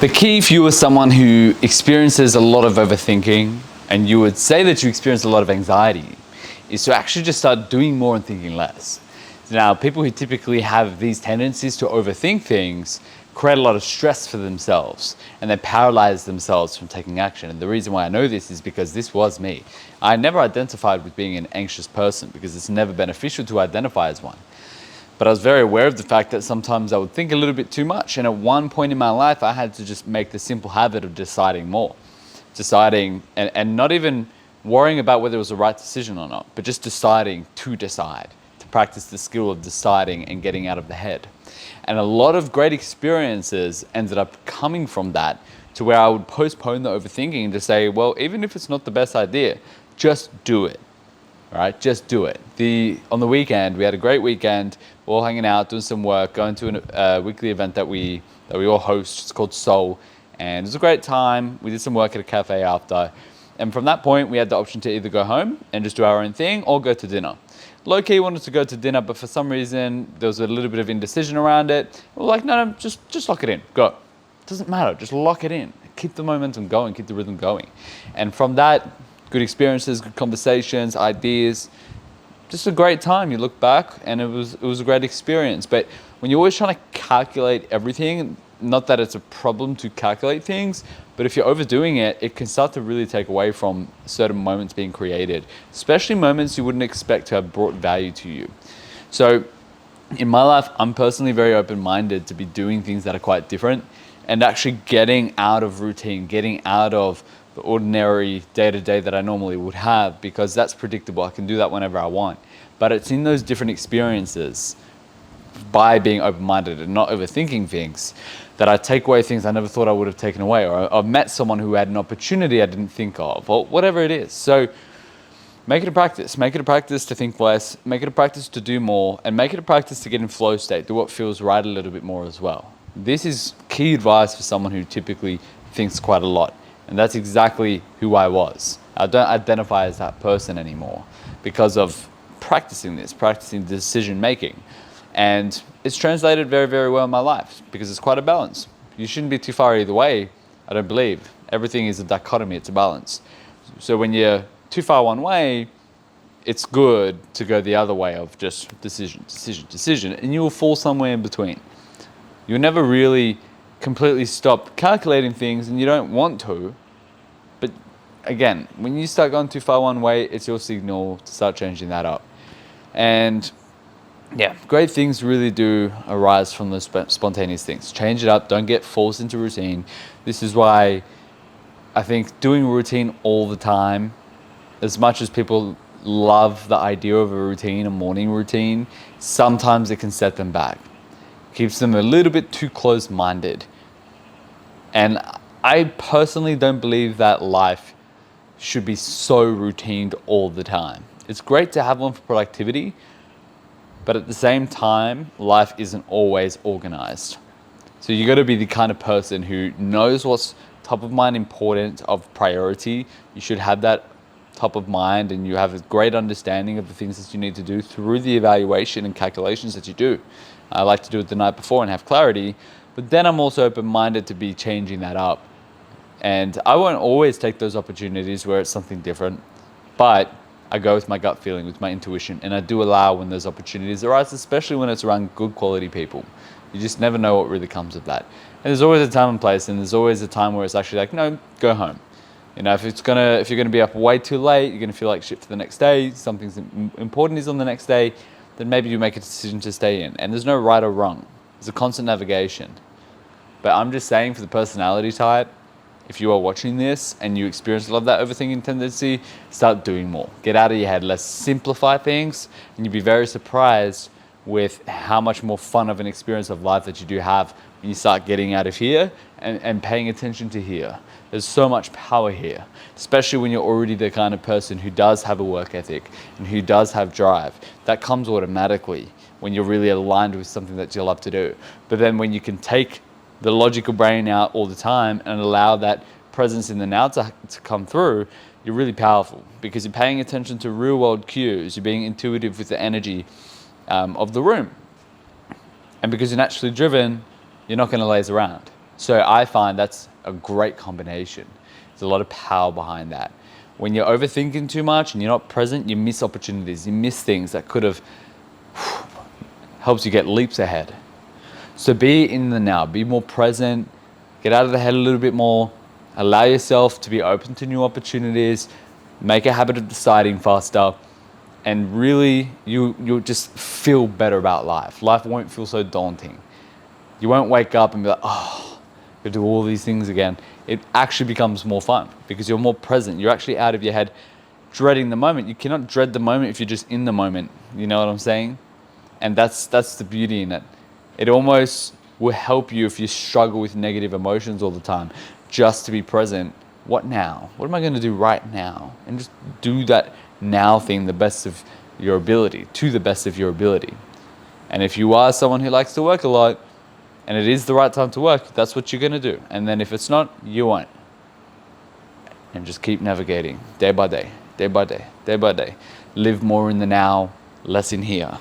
The key if you are someone who experiences a lot of overthinking, and you would say that you experience a lot of anxiety, is to actually just start doing more and thinking less. Now, people who typically have these tendencies to overthink things create a lot of stress for themselves, and they paralyze themselves from taking action. And the reason why I know this is because this was me. I never identified with being an anxious person because it's never beneficial to identify as one. But I was very aware of the fact that sometimes I would think a little bit too much. And at one point in my life, I had to just make the simple habit of deciding more. Deciding and not even worrying about whether it was the right decision or not, but just deciding to decide, to practice the skill of deciding and getting out of the head. And a lot of great experiences ended up coming from that, to where I would postpone the overthinking to say, well, even if it's not the best idea, just do it. All right, just do it. On the weekend, we had a great weekend. We're all hanging out, doing some work, going to a weekly event that we all host. It's called Soul, and it was a great time. We did some work at a cafe after, and from that point, we had the option to either go home and just do our own thing or go to dinner. Low-key wanted to go to dinner, but for some reason, there was a little bit of indecision around it. We were like, no, just lock it in, go. It doesn't matter, just lock it in. Keep the momentum going, keep the rhythm going. And from that, good experiences, good conversations, ideas, just a great time. You look back and it was a great experience. But when you're always trying to calculate everything, not that it's a problem to calculate things, but if you're overdoing it, it can start to really take away from certain moments being created, especially moments you wouldn't expect to have brought value to you. So in my life, I'm personally very open-minded to be doing things that are quite different and actually getting out of routine, getting out of the ordinary day-to-day that I normally would have, because that's predictable. I can do that whenever I want. But it's in those different experiences, by being open-minded and not overthinking things, that I take away things I never thought I would have taken away, or I've met someone who had an opportunity I didn't think of, or whatever it is. So make it a practice. Make it a practice to think less, make it a practice to do more, and make it a practice to get in flow state, do what feels right a little bit more as well. This is key advice for someone who typically thinks quite a lot. And that's exactly who I was. I don't identify as that person anymore because of practicing decision making. And it's translated very, very well in my life because it's quite a balance. You shouldn't be too far either way, I don't believe. Everything is a dichotomy, it's a balance. So when you're too far one way, it's good to go the other way of just decision, and you will fall somewhere in between. You'll never really completely stop calculating things, and you don't want to. But again, when you start going too far one way, it's your signal to start changing that up. And yeah, great things really do arise from those spontaneous things. Change it up, don't get forced into routine. This is why I think doing routine all the time, as much as people love the idea of a routine, a morning routine, sometimes it can set them back. Keeps them a little bit too close-minded. And I personally don't believe that life should be so routined all the time. It's great to have one for productivity, but at the same time, life isn't always organized. So you got to be the kind of person who knows what's top of mind, important, of priority. You should have that top of mind, and you have a great understanding of the things that you need to do through the evaluation and calculations that you do. I like to do it the night before and have clarity, but then I'm also open-minded to be changing that up. And I won't always take those opportunities where it's something different, but I go with my gut feeling, with my intuition, and I do allow when those opportunities arise, especially when it's around good quality people. You just never know what really comes of that. And there's always a time and place, and there's always a time where it's actually like, no, go home. You know, if you're gonna be up way too late, you're gonna feel like shit for the next day, something's important is on the next day, then maybe you make a decision to stay in. And there's no right or wrong. It's a constant navigation. But I'm just saying, for the personality type, if you are watching this and you experience a lot of that overthinking tendency, start doing more. Get out of your head. Let's simplify things, and you'll be very surprised with how much more fun of an experience of life that you do have when you start getting out of here and paying attention to here. There's so much power here, especially when you're already the kind of person who does have a work ethic and who does have drive. That comes automatically when you're really aligned with something that you love to do. But then when you can take the logical brain out all the time and allow that presence in the now to come through, you're really powerful because you're paying attention to real world cues. You're being intuitive with the energy of the room. And because you're naturally driven, you're not going to laze around. So I find that's a great combination. There's a lot of power behind that. When you're overthinking too much and you're not present, you miss opportunities, you miss things that could have helps you get leaps ahead. So be in the now, be more present, get out of the head a little bit more, allow yourself to be open to new opportunities, make a habit of deciding faster, and really you'll just feel better about life. Life won't feel so daunting. You won't wake up and be like, oh, I do all these things again. It actually becomes more fun because you're more present. You're actually out of your head dreading the moment. You cannot dread the moment if you're just in the moment. You know what I'm saying? And that's the beauty in it. It almost will help you if you struggle with negative emotions all the time, just to be present. What now? What am I going to do right now? And just do that now thing the best of your ability, to the best of your ability. And if you are someone who likes to work a lot, and it is the right time to work, that's what you're going to do. And then if it's not, you won't. And just keep navigating day by day, day by day, day by day. Live more in the now, less in here.